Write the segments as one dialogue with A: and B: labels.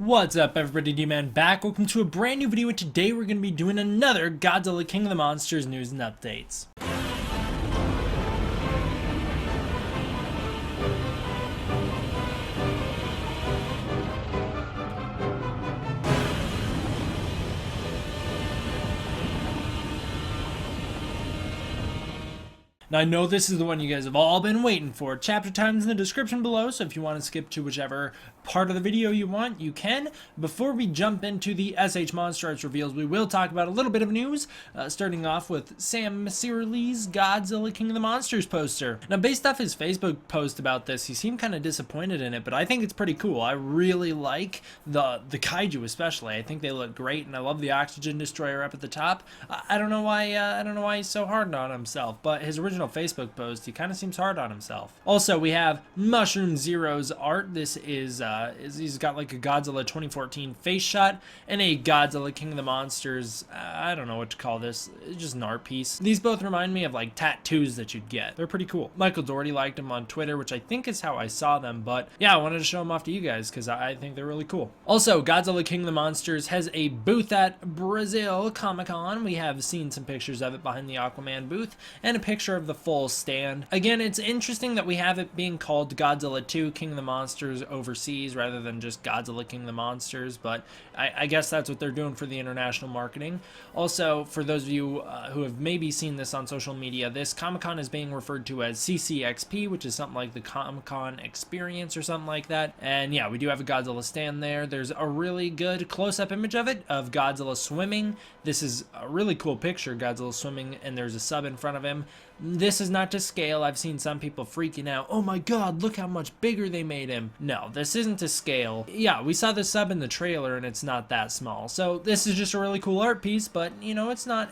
A: What's up everybody, D-Man back. Welcome to a brand new video, and today we're going to be doing another Godzilla King of the Monsters news and updates. Now, I know this is the one you guys have all been waiting for. Chapter time's in the description below, so if you want to skip to whichever part of the video you want, you can. Before we jump into the MonsterArts reveals, we will talk about a little bit of news, starting off with Sam Searley's Godzilla King of the Monsters poster. Now, based off his Facebook post about this, he seemed kind of disappointed in it, but I think it's pretty cool. I really like the Kaiju especially. I think they look great, and I love the oxygen destroyer up at the top. I don't know why he's so hard on himself, but his original Facebook post, he kind of seems hard on himself. Also, we have Mushroom Zero's art. This is he's got like a Godzilla 2014 face shot and a Godzilla King of the Monsters, I don't know what to call this, it's just an art piece. These both remind me of like tattoos that you'd get. They're pretty cool. Michael Doherty liked them on Twitter, which I think is how I saw them, but yeah, I wanted to show them off to you guys because I think they're really cool. Also, Godzilla King of the Monsters has a booth at Brazil Comic-Con. We have seen some pictures of it behind the Aquaman booth and a picture of the full stand. Again, it's interesting that we have it being called Godzilla 2 King of the Monsters overseas rather than just Godzilla King of the Monsters, but I guess that's what they're doing for the international marketing. Also, for those of you who have maybe seen this on social media, this Comic-Con is being referred to as CCXP, which is something like the Comic-Con experience or something like that. And yeah, we do have a Godzilla stand there. There's a really good close-up image of it, of Godzilla swimming. This is a really cool picture, Godzilla swimming, and there's a sub in front of him. This is not to scale. I've seen some people freaking out. Oh my god, look how much bigger they made him. No, this isn't to scale. Yeah, we saw the sub in the trailer and it's not that small. So this is just a really cool art piece, but you know, it's not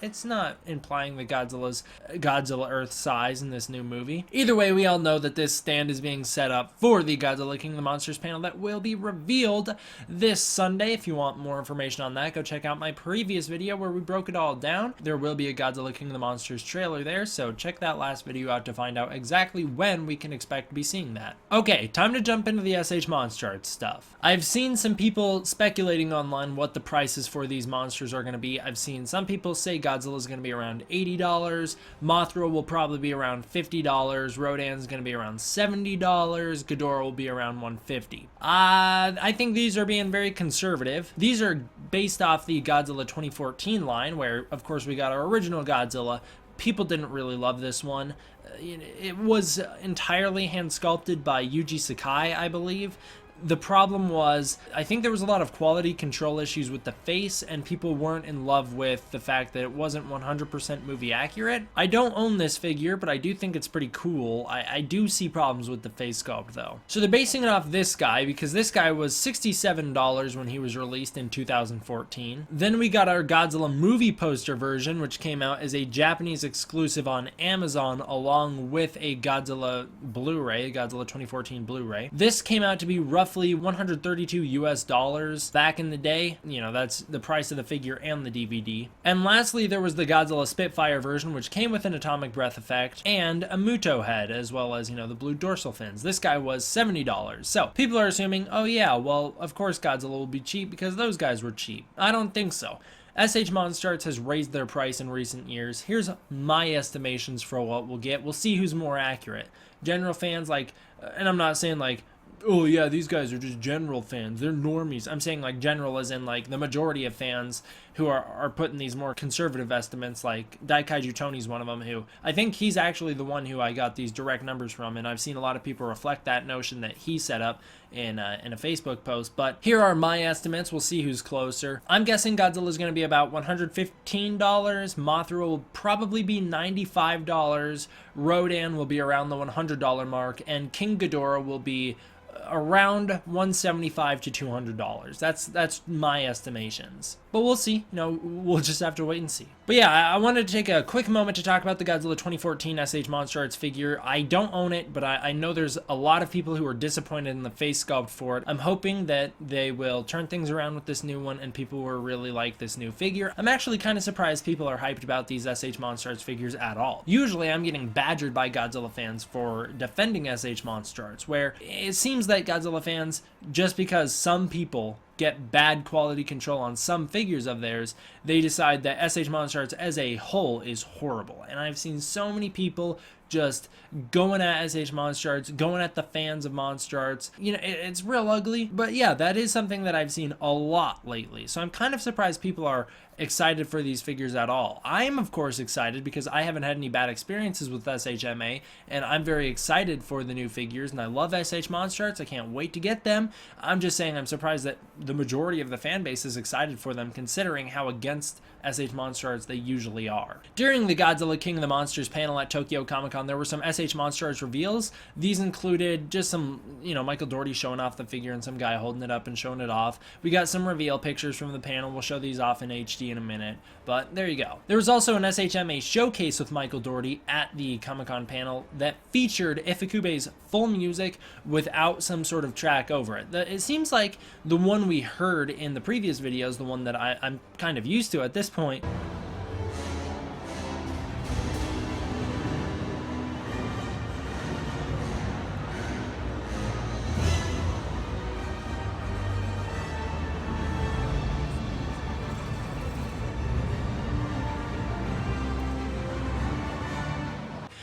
A: implying the Godzilla Earth size in this new movie. Either way, we all know that this stand is being set up for the Godzilla King of the Monsters panel that will be revealed this Sunday. If you want more information on that, go check out my previous video where we broke it all down. There will be a Godzilla King of the Monsters trailer there, so check that last video out to find out exactly when we can expect to be seeing that. Okay, time to jump into the MonsterArts stuff. I've seen some people speculating online what the prices for these monsters are going to be. I've seen some people say Godzilla is going to be around $80, Mothra will probably be around $50, Rodan is going to be around $70, Ghidorah will be around $150. I think these are being very conservative. These are based off the Godzilla 2014 line, where of course we got our original Godzilla. People didn't really love this one. It was entirely hand sculpted by Yuji Sakai, I believe. The problem was, I think there was a lot of quality control issues with the face, and people weren't in love with the fact that it wasn't 100% movie accurate. I don't own this figure, but I do think it's pretty cool. I do see problems with the face sculpt, though. So they're basing it off this guy, because this guy was $67 when he was released in 2014. Then we got our Godzilla movie poster version, which came out as a Japanese exclusive on Amazon, along with a Godzilla Blu-ray, Godzilla 2014 Blu-ray. This came out to be roughly $132 US back in the day. You know, that's the price of the figure and the DVD. And lastly, there was the Godzilla Spitfire version, which came with an atomic breath effect and a Muto head, as well as, you know, the blue dorsal fins. This guy was $70. So people are assuming, oh yeah, well, of course Godzilla will be cheap because those guys were cheap. I don't think so. MonsterArts has raised their price in recent years. Here's my estimations for what we'll get. We'll see who's more accurate. General fans, like, and I'm not saying like, oh yeah, these guys are just general fans, they're normies. I'm saying like general as in like the majority of fans who are putting these more conservative estimates, like Kaiju Tony's one of them, who I think he's actually the one who I got these direct numbers from, and I've seen a lot of people reflect that notion that he set up in a Facebook post. But here are my estimates. We'll see who's closer. I'm guessing Godzilla is going to be about $115, Mothra will probably be $95, Rodan will be around the $100 mark, and King Ghidorah will be around $175 to $200. That's my estimations. But we'll see. You know, we'll just have to wait and see. But yeah, I wanted to take a quick moment to talk about the Godzilla 2014 MonsterArts figure. I don't own it, but I know there's a lot of people who are disappointed in the face sculpt for it. I'm hoping that they will turn things around with this new one and people will really like this new figure. I'm actually kind of surprised people are hyped about these MonsterArts figures at all. Usually I'm getting badgered by Godzilla fans for defending MonsterArts, where it seems that Godzilla fans, just because some people get bad quality control on some figures of theirs, they decide that SH MonsterArts as a whole is horrible. And I've seen so many people just going at SH MonsterArts, going at the fans of MonsterArts. You know, it's real ugly. But yeah, that is something that I've seen a lot lately. So I'm kind of surprised people are excited for these figures at all. I am, of course, excited because I haven't had any bad experiences with SHMA, and I'm very excited for the new figures, and I love SH MonsterArts. I can't wait to get them. I'm just saying I'm surprised that the majority of the fan base is excited for them, considering how against SH MonsterArts they usually are. During the Godzilla King of the Monsters panel at Tokyo Comic-Con, there were some SH MonsterArts reveals. These included just some, you know, Michael Dougherty showing off the figure and some guy holding it up and showing it off. We got some reveal pictures from the panel. We'll show these off in HD in a minute, but there you go. There was also an SHMA showcase with Michael Dougherty at the Comic-Con panel that featured Ifukube's full music without some sort of track over it. It seems like the one we heard in the previous videos, the one that I'm kind of used to at this point.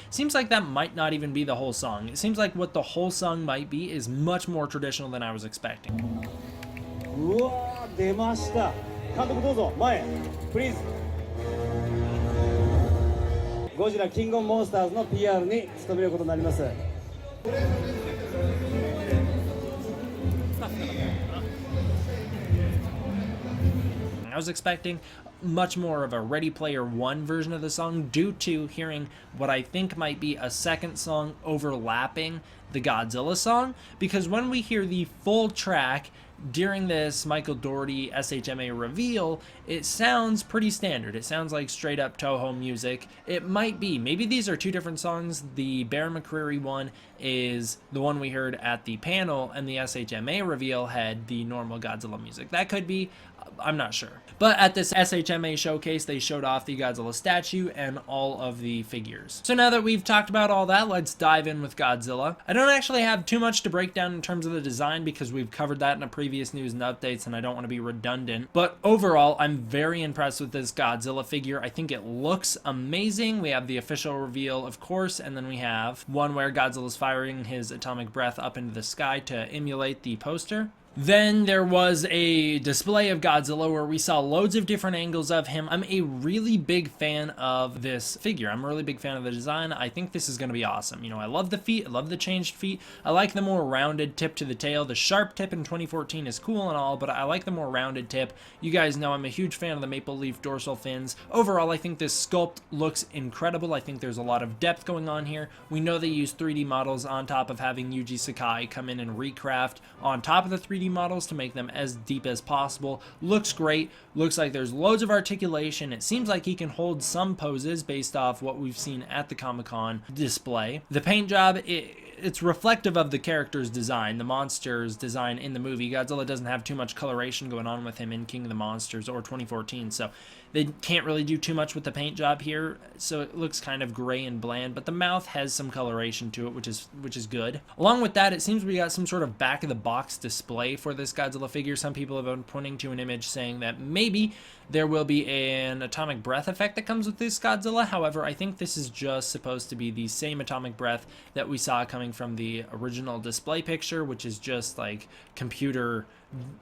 A: Seems like that might not even be the whole song. It seems like what the whole song might be is much more traditional than I was expecting.
B: うわー、出ました。監督どうぞ前へ、please。ゴジラキングオブモンスターズの PR に務めることになります。
A: I was expecting much more of a Ready Player One version of the song due to hearing what I think might be a second song overlapping the Godzilla song, because when we hear the full track during this Michael Dougherty SHMA reveal, it sounds pretty standard. It sounds like straight up Toho music. It might be. Maybe these are two different songs. The Bear McCreary one is the one we heard at the panel, and the SHMA reveal had the normal Godzilla music. That could be. I'm not sure. But at this SHMA showcase, they showed off the Godzilla statue and all of the figures. So now that we've talked about all that, let's dive in with Godzilla. I don't actually have too much to break down in terms of the design because we've covered that in a previous news and updates, and I don't want to be redundant. But overall, I'm very impressed with this Godzilla figure. I think it looks amazing. We have the official reveal, of course, and then we have one where Godzilla's firing his atomic breath up into the sky to emulate the poster. Then there was a display of Godzilla where we saw loads of different angles of him. I'm a really big fan of this figure. I'm a really big fan of the design. I think this is going to be awesome. You know, I love the feet. I love the changed feet. I like the more rounded tip to the tail. The sharp tip in 2014 is cool and all, but I like the more rounded tip. You guys know I'm a huge fan of the maple leaf dorsal fins. Overall, I think this sculpt looks incredible. I think there's a lot of depth going on here. We know they use 3D models on top of having Yuji Sakai come in and recraft on top of the 3D models to make them as deep as possible. Looks great. Looks like there's loads of articulation. It seems like he can hold some poses based off what we've seen at the Comic-Con display. The paint job, it's reflective of the character's design, the monster's design in the movie. Godzilla doesn't have too much coloration going on with him in King of the Monsters or 2014, so they can't really do too much with the paint job here, so it looks kind of gray and bland, but the mouth has some coloration to it, which is good. Along with that, it seems we got some sort of back-of-the-box display for this Godzilla figure. Some people have been pointing to an image saying that maybe there will be an atomic breath effect that comes with this Godzilla. However, I think this is just supposed to be the same atomic breath that we saw coming from the original display picture, which is just like computer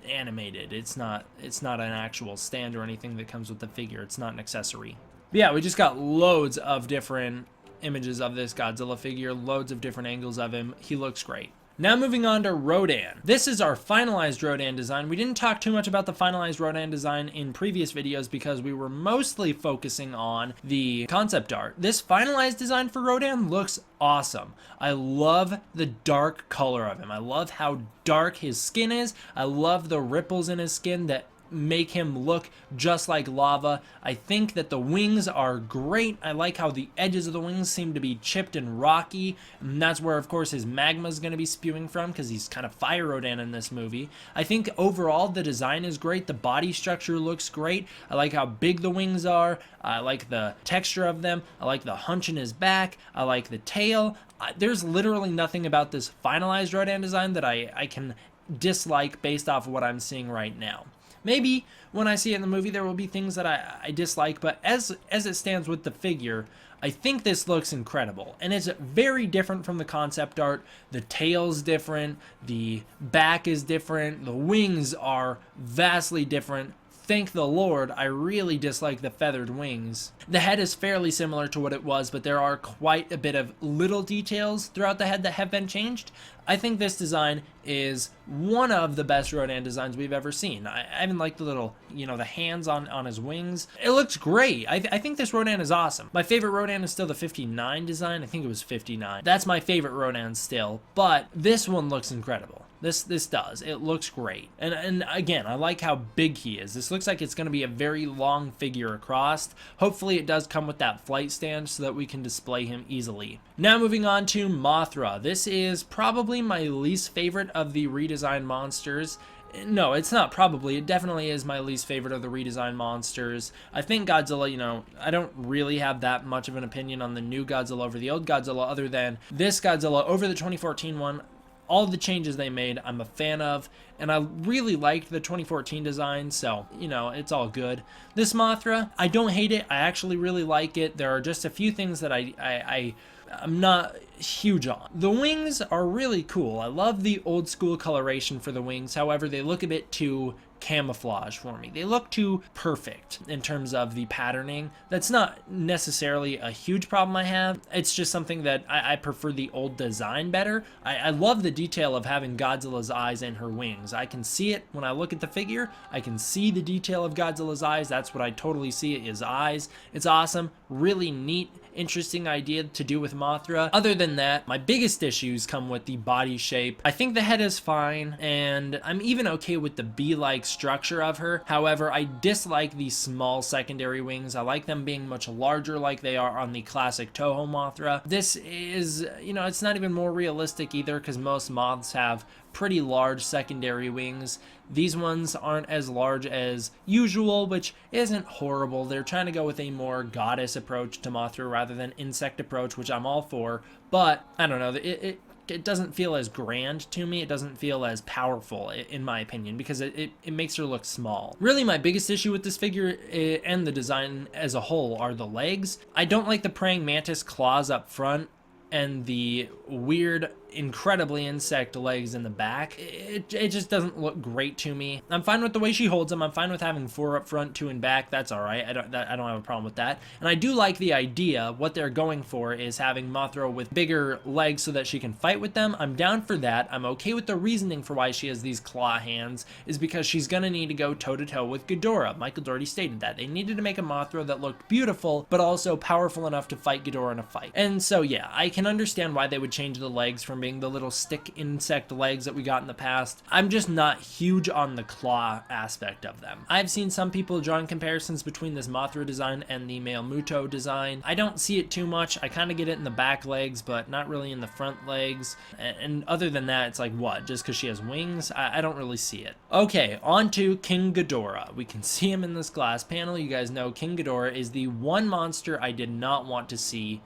A: animated. It's not an actual stand or anything that comes with the figure. It's not an accessory. But yeah, we just got loads of different images of this Godzilla figure, loads of different angles of him. He looks great. Now moving on to Rodan. This is our finalized Rodan design. We didn't talk too much about the finalized Rodan design in previous videos because we were mostly focusing on the concept art. This finalized design for Rodan looks awesome. I love the dark color of him. I love how dark his skin is. I love the ripples in his skin that make him look just like lava. I think that the wings are great. I like how the edges of the wings seem to be chipped and rocky, and that's where of course his magma is going to be spewing from because he's kind of Fire Rodan in this movie. I think overall the design is great. The body structure looks great. I like how big the wings are. I like the texture of them. I like the hunch in his back. I like the tail. There's literally nothing about this finalized Rodan design that I can dislike based off of what I'm seeing right now. Maybe when I see it in the movie, there will be things that I dislike, but as it stands with the figure, I think this looks incredible, and it's very different from the concept art. The tail's different, the back is different, the wings are vastly different. Thank the Lord, I really dislike the feathered wings. The head is fairly similar to what it was, but there are quite a bit of little details throughout the head that have been changed. I think this design is one of the best Rodan designs we've ever seen. I even like the little, the hands on his wings. It looks great. I think this Rodan is awesome. My favorite Rodan is still the 59 design. I think it was 59. That's my favorite Rodan still, but this one looks incredible. This does. It looks great. And again, I like how big he is. This looks like it's going to be a very long figure across. Hopefully it does come with that flight stand so that we can display him easily. Now moving on to Mothra. This is probably my least favorite of the redesigned monsters. No, it's not probably. It definitely is my least favorite of the redesigned monsters. I think Godzilla, I don't really have that much of an opinion on the new Godzilla over the old Godzilla other than this Godzilla over the 2014 one. All the changes they made, I'm a fan of, and I really liked the 2014 design, so, it's all good. This Mothra, I don't hate it. I actually really like it. There are just a few things that I'm not huge on. The wings are really cool. I love the old school coloration for the wings. However, they look a bit too camouflage for me. They look too perfect in terms of the patterning. That's not necessarily a huge problem I have. It's just something that I prefer the old design better. I love the detail of having Godzilla's eyes and her wings. I can see it when I look at the figure. I can see the detail of Godzilla's eyes. That's what I totally see, his eyes. It's awesome. Really neat, interesting idea to do with Mothra. Other than that, my biggest issues come with the body shape. I think the head is fine, and I'm even okay with the bee-like structure of her. However, I dislike the small secondary wings. I like them being much larger like they are on the classic Toho Mothra. This is, it's not even more realistic either because most moths have pretty large secondary wings. These ones aren't as large as usual, which isn't horrible. They're trying to go with a more goddess approach to Mothra rather than insect approach, which I'm all for, but I don't know, it doesn't feel as grand to me. It doesn't feel as powerful, in my opinion, because it makes her look small. Really, my biggest issue with this figure and the design as a whole are the legs. I don't like the praying mantis claws up front and the weird, incredibly insect legs in the back. It just doesn't look great to me. I'm fine with the way she holds them. I'm fine with having 4 up front, 2 in back. That's all right. I don't have a problem with that. And I do like the idea. What they're going for is having Mothra with bigger legs so that she can fight with them. I'm down for that. I'm okay with the reasoning for why she has these claw hands is because she's gonna need to go toe-to-toe with Ghidorah. Michael Dougherty stated that. They needed to make a Mothra that looked beautiful, but also powerful enough to fight Ghidorah in a fight. And so yeah, I can understand why they would change the legs from being the little stick insect legs that we got in the past. I'm just not huge on the claw aspect of them. I've seen some people drawing comparisons between this Mothra design and the male Muto design. I don't see it too much. I kind of get it in the back legs, but not really in the front legs. And other than that, it's like, what? Just because she has wings? I don't really see it. Okay, on to King Ghidorah. We can see him in this glass panel. You guys know King Ghidorah is the one monster I did not want to see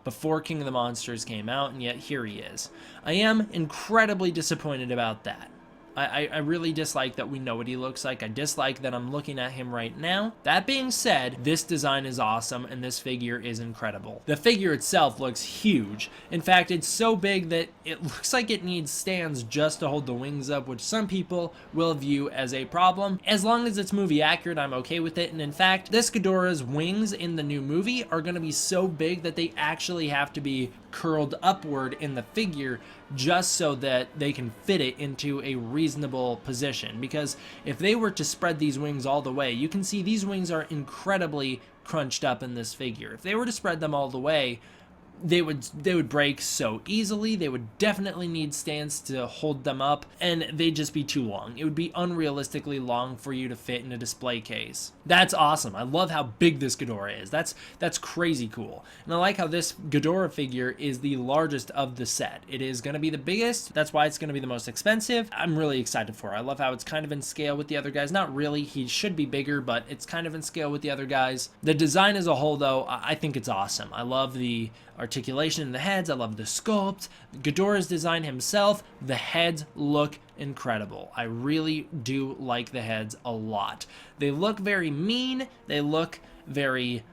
A: before King of the Monsters came out, and yet here he is. I am incredibly disappointed about that. I really dislike that we know what he looks like. I dislike that I'm looking at him right now. That being said, this design is awesome and this figure is incredible. The figure itself looks huge. In fact, it's so big that it looks like it needs stands just to hold the wings up, which some people will view as a problem. As long as it's movie accurate, I'm okay with it. And in fact, this Ghidorah's wings in the new movie are going to be so big that they actually have to be curled upward in the figure just so that they can fit it into a reasonable position. Because if they were to spread these wings all the way, you can see these wings are incredibly crunched up in this figure. If they were to spread them all the way, they would break so easily. They would definitely need stands to hold them up, and they'd just be too long. It would be unrealistically long for you to fit in a display case. That's awesome. I love how big this Ghidorah is. That's crazy cool. And I like how this Ghidorah figure is the largest of the set. It is going to be the biggest. That's why it's going to be the most expensive. I'm really excited for it. I love how it's kind of in scale with the other guys. Not really. He should be bigger, but it's kind of in scale with the other guys. The design as a whole, though, I think it's awesome. I love the articulation in the heads. I love the sculpt. Ghidorah's design himself, the heads look incredible. I really do like the heads a lot. They look very mean. They look very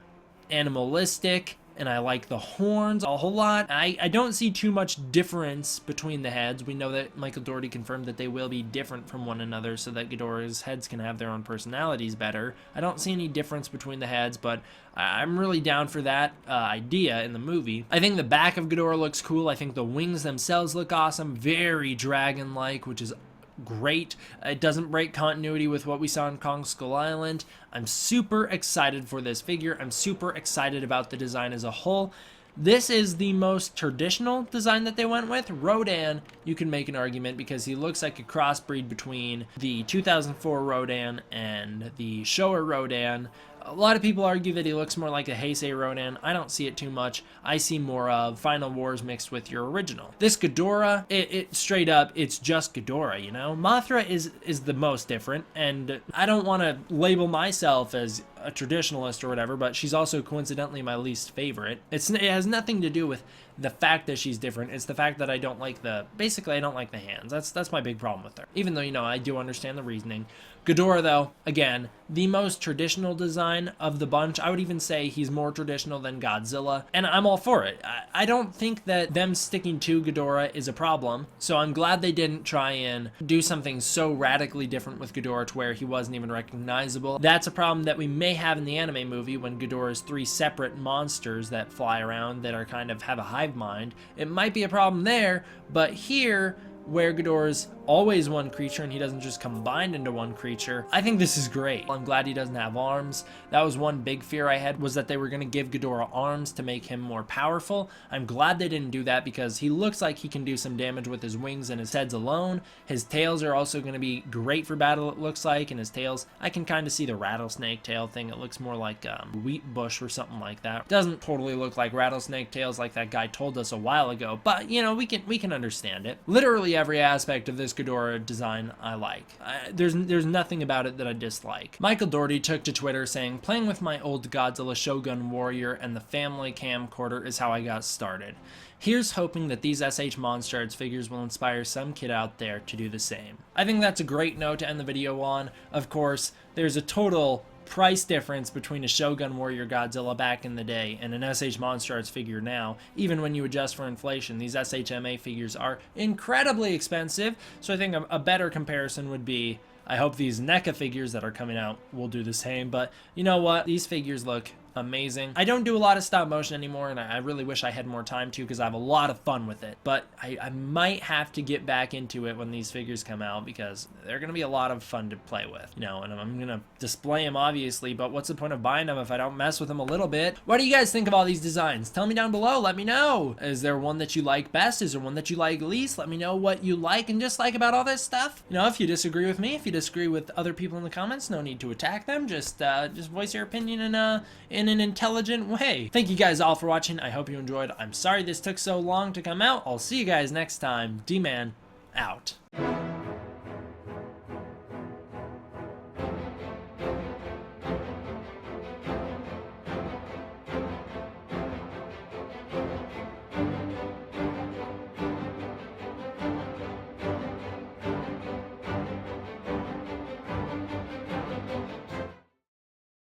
A: animalistic. And I like the horns a whole lot. I don't see too much difference between the heads. We know that Michael Dougherty confirmed that they will be different from one another so that Ghidorah's heads can have their own personalities better. I don't see any difference between the heads, but I'm really down for that idea in the movie. I think the back of Ghidorah looks cool. I think the wings themselves look awesome. Very dragon-like, which is great. It doesn't break continuity with what we saw in Kong Skull Island. I'm super excited for this figure. I'm super excited about the design as a whole. This is the most traditional design that they went with. Rodan, you can make an argument because he looks like a crossbreed between the 2004 Rodan and the Showa Rodan. A lot of people argue that he looks more like a Heisei Rodan. I don't see it too much. I see more of Final Wars mixed with your original. This Ghidorah, it straight up, it's just Ghidorah, you know? Mothra is the most different, and I don't want to label myself as a traditionalist or whatever, but she's also coincidentally my least favorite. It has nothing to do with the fact that she's different. It's the fact that I don't like basically I don't like the hands. That's my big problem with her. Even though, you know, I do understand the reasoning. Ghidorah, though, again, the most traditional design of the bunch. I would even say he's more traditional than Godzilla, and I'm all for it. I don't think that them sticking to Ghidorah is a problem, so I'm glad they didn't try and do something so radically different with Ghidorah to where he wasn't even recognizable. That's a problem that we may have in the anime movie when Ghidorah's 3 separate monsters that fly around that are kind of have a hive mind. It might be a problem there, but here, where Ghidorah's always one creature and he doesn't just combine into one creature, I think this is great. I'm glad he doesn't have arms. That was one big fear I had, was that they were going to give Ghidorah arms to make him more powerful. I'm glad they didn't do that because he looks like he can do some damage with his wings and his heads alone. His tails are also going to be great for battle, it looks like, and his tails, I can kind of see the rattlesnake tail thing. It looks more like wheat bush or something like that. Doesn't totally look like rattlesnake tails like that guy told us a while ago, but you know, we can understand it. Literally every aspect of this Ghidorah design I like. There's nothing about it that I dislike. Michael Dougherty took to Twitter saying, "Playing with my old Godzilla Shogun Warrior and the family camcorder is how I got started. Here's hoping that these SH MonsterArts figures will inspire some kid out there to do the same." I think that's a great note to end the video on. Of course, there's a total price difference between a Shogun Warrior Godzilla back in the day and an SH MonsterArts figure now. Even when you adjust for inflation, these SHMA figures are incredibly expensive, so I think a better comparison would be, I hope these NECA figures that are coming out will do the same, but you know what? These figures look amazing. I don't do a lot of stop motion anymore, and I really wish I had more time to because I have a lot of fun with it, but I might have to get back into it when these figures come out because they're going to be a lot of fun to play with, you know, and I'm going to display them obviously, but what's the point of buying them if I don't mess with them a little bit? What do you guys think of all these designs? Tell me down below. Let me know. Is there one that you like best? Is there one that you like least? Let me know what you like and dislike about all this stuff. You know, if you disagree with me, if you disagree with other people in the comments, no need to attack them. Just voice your opinion in an intelligent way. Thank you guys all for watching. I hope you enjoyed. I'm sorry this took so long to come out. I'll see you guys next time. D-Man out.